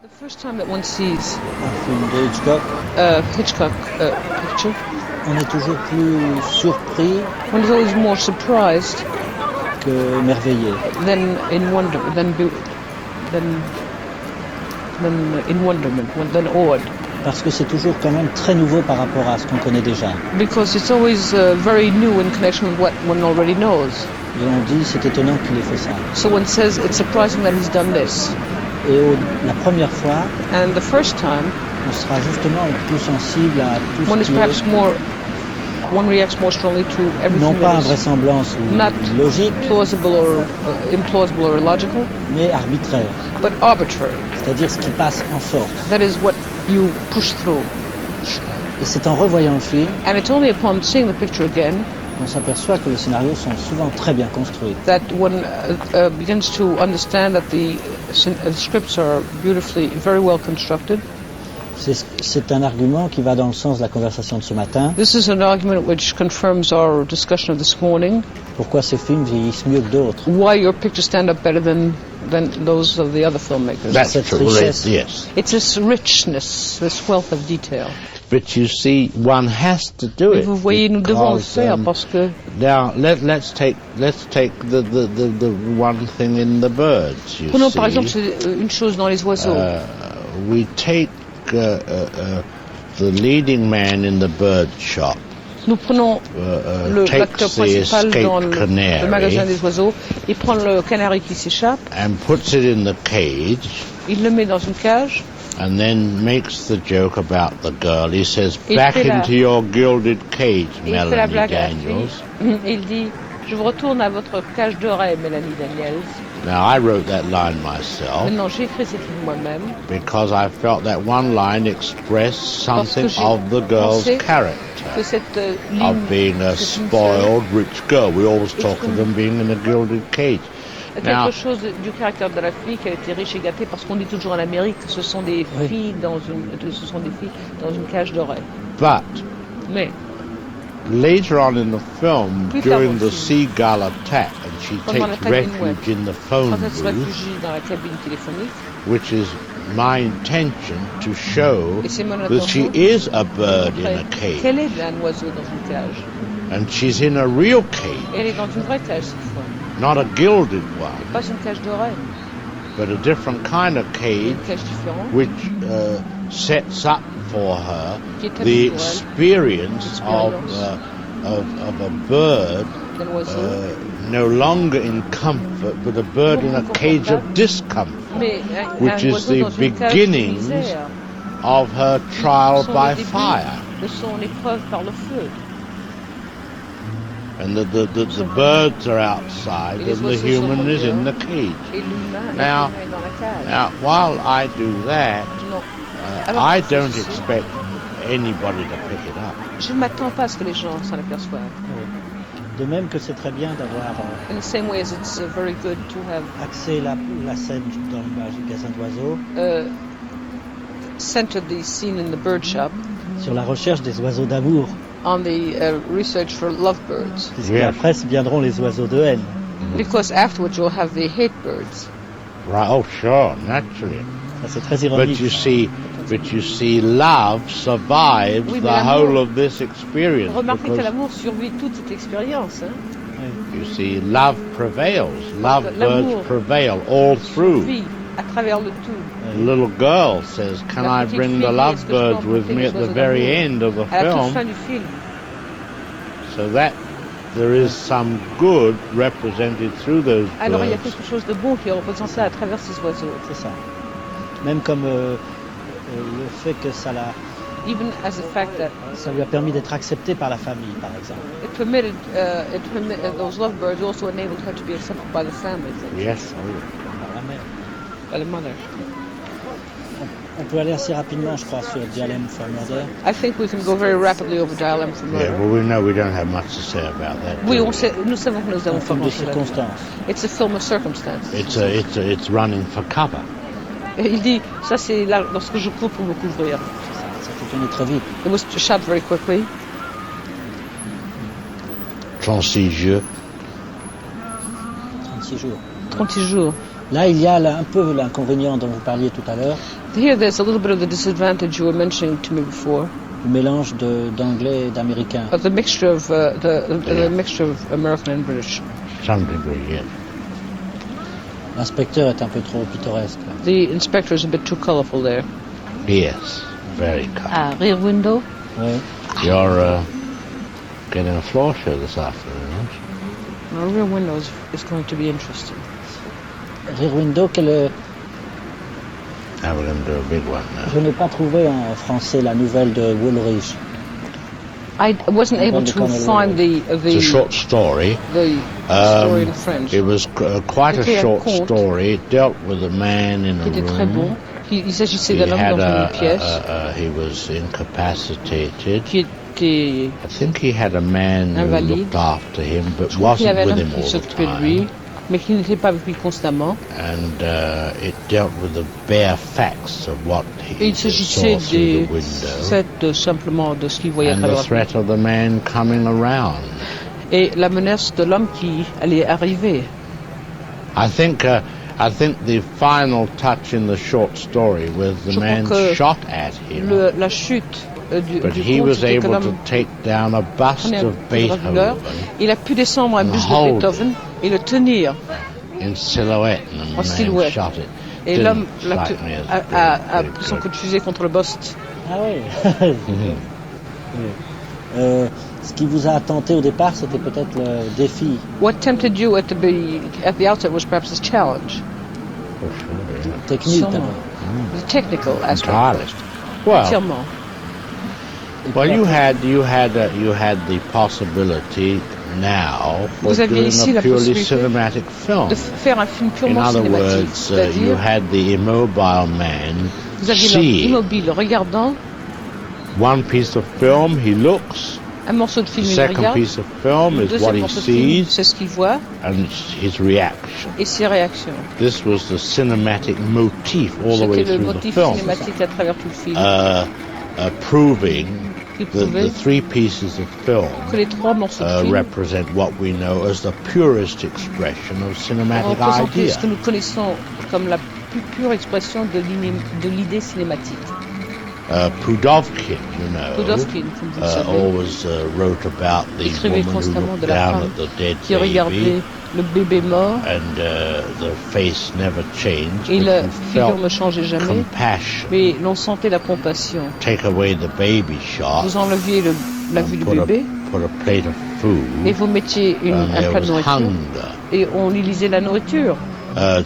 The first time that one sees un film de Hitchcock, a Hitchcock picture, on est toujours plus surpris one is always more surprised que émerveillé. than in wonderment, than awed. Parce que c'est toujours quand même très nouveau par rapport à ce qu'on connaît déjà. Because it's always very new in connection with what one already knows. Et on dit, c'est étonnant qu'il ait fait ça. So one says it's surprising that he's done this. Et la première fois, And the first time, on sera justement plus sensible à tout one ce is qui perhaps est one reacts more strongly to everything non pas that is invraisemblance ou not logique, plausible or implausible or illogical, mais arbitraire. but arbitrary. C'est-à-dire ce qui passe en force. That is what you push through. Et c'est en revoyant le film And it's only upon seeing the picture again qu'on s'aperçoit que les scénarios sont souvent très bien construits. that one begins to understand that the scripts are very well constructed. C'est un argument qui va dans le sens de la conversation de ce matin. This is an argument which confirms our discussion of this morning. Pourquoi ces films vieillissent mieux que d'autres. Why your pictures stand up better than those of the other filmmakers. That's Cette true, richesse. yes. It's this richness, this wealth of detail. But you see, one has to do Et it. vous voyez, nous devons le because, faire parce que now let's take the one thing in the birds. You prenons see, par exemple une chose dans les oiseaux. We take the leading man in the bird shop. Nous prenons l'acteur takes the principal dans escaped le magasin canary des oiseaux. Il prend le canari qui s'échappe, and puts it in the cage, il le met dans une cage, and then makes the joke about the girl. He says, Il "Back fait la- into your gilded cage, et il fait la Melanie blague à la Daniels." fille. Il dit « Je vous retourne à votre cage dorée, Mélanie Daniels. Now I wrote that line » Maintenant, myself j'ai écrit cette ligne moi-même because I felt that one line expressed something j'ai of the girl's pensé que character, cette ligne, of being a c'est une spoiled rich girl. We always talk of them being in a gilded cage. Now, quelque chose du caractère de la fille qui a été riche et gâtée, parce qu'on dit toujours en Amérique que ce sont des filles dans une cage dorée. but Mais later on in the film, Plus tard during dans le the film, seagull attack, and she pendant takes l'attaque d'une refuge ouate, in the phone quand elle se booth, réfugie dans la cabine téléphonique, which is my intention to show et c'est mon that she intention is a bird in a cage, qu'elle est un oiseau dans une cage. and she's in a real cage, Et elle est dans une vraie cage cette fois, not a gilded one, pas une cage dorée, but a different kind of cage, une cage différente, which sets up for her qui est the habituelle experience of a bird d'un oiseau, no longer in comfort, but a bird in a cage of discomfort, mais which un is oiseau the dans une cage de beginnings misère. of her trial Ce sont by les débuts fire. de son épreuve par le feu. And the birds are outside Et les and the oiseaux sont human is in dehors. the cage. Et l'humain Now- est dans la cage. Now, while I do that, Non. Alors, I c'est don't ceci. expect anybody to pick it up. Je ne m'attends pas à ce que les gens s'en aperçoivent. De même que c'est très bien d'avoir In the same way as it's very good to have axé la scène dans le magasin d'oiseaux centered the scene in the bird shop sur la recherche des oiseaux d'amour, on the research for lovebirds. puisque Yes. après viendront les oiseaux de haine. Because afterwards you'll have the hate birds. Right? Oh, sure, naturally. Ça, c'est très But ironique. you see, love survives Oui, mais the l'amour- whole of this experience. Remarquez que Because l'amour survit toute cette expérience. Hein? you see, love prevails. Love L'amour birds prevail all through. Survit à travers le tout. The little girl says, "Can La I petite bring fille the dit, love est-ce que je peux birds with emporter me les at the oiseaux very d'amour end of the À la toute film?" fin du film. So that there is some good represented through those Alors il y a birds. quelque chose de bon qui est représenté à travers ces oiseaux. C'est ça. Même comme le fait que ça Even as the fact that lui a permis d'être accepté par la famille, par exemple. those lovebirds also enabled her to be accepted by the family, Yes. Oh, yeah. Par la mère. by the mother. On peut aller assez rapidement, je crois, sur Dialem for Murder. I think we can go very rapidly over Dial M for Yeah, Murder. well, we know we don't have much to say about that. Oui, do we? nous savons que nous Un allons faire film de grand-chose. circonstance. It's a film of circumstance. It's running for cover. Et il dit, ça c'est là, lorsque je cours pour me couvrir. Ça peut tourner très vite. It was shot very quickly. 36 jours. 36 jours. 36 jours. Là, il y a un peu l'inconvénient dont vous parliez tout à l'heure, Here there's a little bit of the disadvantage you were mentioning to me before, le mélange d'anglais et d'américain. of the mixture of the mixture of American and British. Some degree, yes. L'inspecteur est un peu trop pittoresque. The inspector is a bit too colorful there. Yes, very kind. Rear Window. Oui. You're getting a floor show this afternoon, aren't you? Rear Window is going to be interesting. Rear Window, Now we're going to do a big one now. je n'ai pas trouvé en français la nouvelle de Woolrich. I wasn't able to find It's a short story. the story in French. It was quite a C'était un short conte story. It dealt with a man in a qui était très room. bon. Il s'agissait He d'un homme had dans une pièce he was incapacitated. qui était I think he had a man who invalide. looked after him, but Je crois qu'il y wasn't avait un with homme him qui all the s'occupait de lui, time. mais qui n'était pas avec lui constamment. And it dealt with the bare facts of what Et he il s'agissait saw through des the window faits simplement de ce qu'il voyait à and travers the la threat of the man coming around. et la menace de l'homme qui allait arriver. I think the final touch in the short story was the Je man crois que shot at him, La chute du but he conte, was c'était que able to l'homme take down a bust prenait un of gravuleur. Beethoven Il a pu descendre un and buste de hold Beethoven et le tenir. in silhouette, and the En man silhouette. shot it. Et Didn't l'homme strike me as a very pris son good. coup de fusée contre le buste. Ah oui. Mhm. Ce qui vous a tenté au départ, c'était peut-être le défi. What tempted you at the outset was perhaps this challenge, For sure, yeah. Technique Sûrement. d'abord. the technical aspect. Entirely. Well, Entièrement. well, you had the possibility now for Vous aviez doing ici a la purely possibilité cinematic film. de faire un film In purement other cinématique, words, you c'est-à-dire had the immobile man vous aviez l'homme see immobile regardant one piece of film, he looks. un morceau de The film, il second regarde, piece of film le is what deuxième he morceau de film, sees c'est ce qu'il voit and his reaction. et ses réactions. This was the cinematic motif all the way C'était le through the motif film, cinématique à travers tout le film, proving qui that prouvait the three pieces of film que les trois morceaux de film represent what we know as the purest expression of cinematic représentaient idea. ce que nous connaissons comme la plus pure expression de l'idée cinématique. Pudovkin, you know, Pudovkin, comme vous le savez, always wrote about the écrivait woman who constamment looked de la down femme at the dead qui regardait baby le bébé mort and the face never changed, et but la you figure felt ne changeait jamais, compassion. mais l'on sentait la compassion. Take away the baby shot Vous enleviez la vue du and bébé put a plate of et food, vous mettiez and un there plat de was nourriture hunger. et on y lisait la nourriture.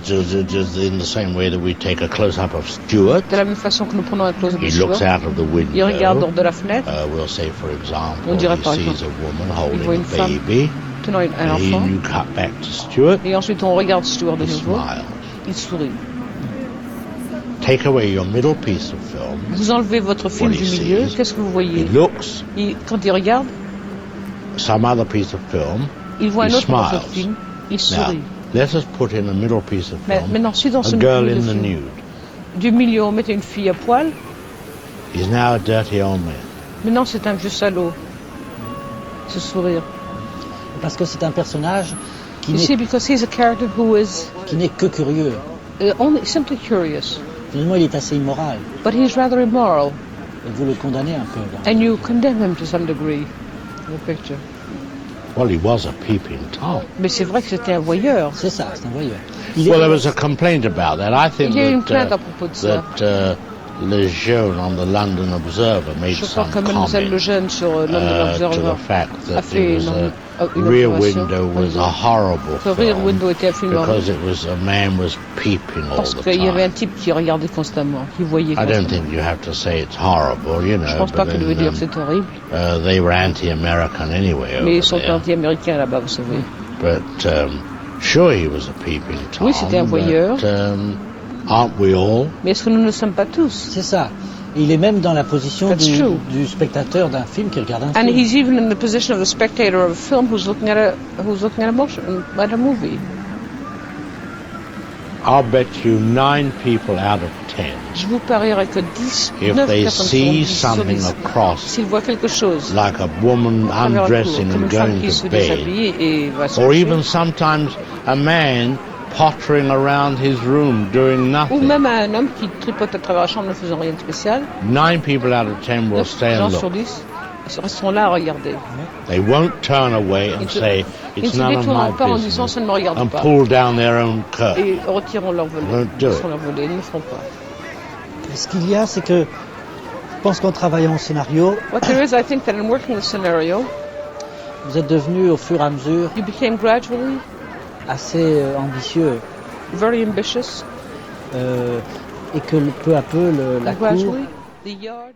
Just in the same way that we take a close-up of Stuart, De la même façon que nous prenons un close-up de he looks Stuart, out of the il regarde window. hors de la fenêtre, We'll say, for example, On dirait he par sees exemple, a woman il holding voit une a femme baby. tenant un He enfant, you cut back to Stuart. et ensuite on regarde Stuart de He nouveau, smiles. il sourit. Take away your middle piece of film. Vous enlevez votre film What du he milieu, sees. qu'est-ce que vous He voyez? looks Quand il regarde, some other piece of film. il voit He un autre morceau de smiles. film, il Now, sourit. let us put in a middle piece of Mais film. maintenant, si dans ce A girl milieu in de the film, nude. du milieu on mettait une fille à poil, He's now a dirty old man. maintenant c'est un vieux salaud. Ce sourire. Parce que c'est un personnage You see, because he's a character who is qui n'est que curieux. only simply curious, Finalement, il est assez immoral. but he's rather immoral, Et vous le condamnez un peu. Là. and you condemn him to some degree. In the picture. Well, he was a peeping Tom. Mais c'est vrai que c'était un voyeur. C'est ça, c'est un voyeur. Well, there was a complaint about that. I think Il y a eu une that, plainte à propos de ça. Le Jeune on the London Observer made Je crois some que Mademoiselle comment Lejeune sur London to Observer the fact a that fait it was une Rear observation. Window was a horrible Que Rear film Window était un film because horrible. it was a man was peeping all Parce the qu'il y avait un time. type qui regardait constamment, qui voyait I don't constamment. think you have to say it's horrible, you know. Je pense pas but que devait then, dire que c'est horrible, they were anti-American anyway mais over ils sont there. anti-américains là-bas, vous savez. But sure, he was a peeping Tom. Oui, c'était un voyeur. But, aren't we all? Mais est-ce que nous ne le sommes pas tous? C'est ça. Il est même dans la position That's true. du spectateur d'un film qui regarde un And film. he's even in the position of the spectator of a film who's looking at a movie. I'll bet you 9 people out of 10, Je vous parierais que 10, if 9 they personnes see 10 sur something 10, across, s'ils voient quelque chose like a woman à travers la cour, undressing comme and une femme going qui to se bed, déshabille et va se or coucher, even sometimes a man pottering around his room doing Ou nothing. même à un homme qui tripote à travers la chambre ne faisant rien de spécial. 9 people out of 10 will 9 stay gens and sur look. 10 resteront là à regarder. They won't turn away and say, Ils ne it's se none of my détourneront pas en disant business, ça ne me regarde and pas. pull down their own curtain. Et retireront leur volet. Won't do it. Leur volet. Ils ne le feront pas. Et ce qu'il y a, c'est que je pense qu'en travaillant au scénario, What there is, I think that in working the scenario, vous êtes devenu au fur et à mesure you became gradually assez ambitieux very ambitious. et que peu à peu la And cour gradually, the yard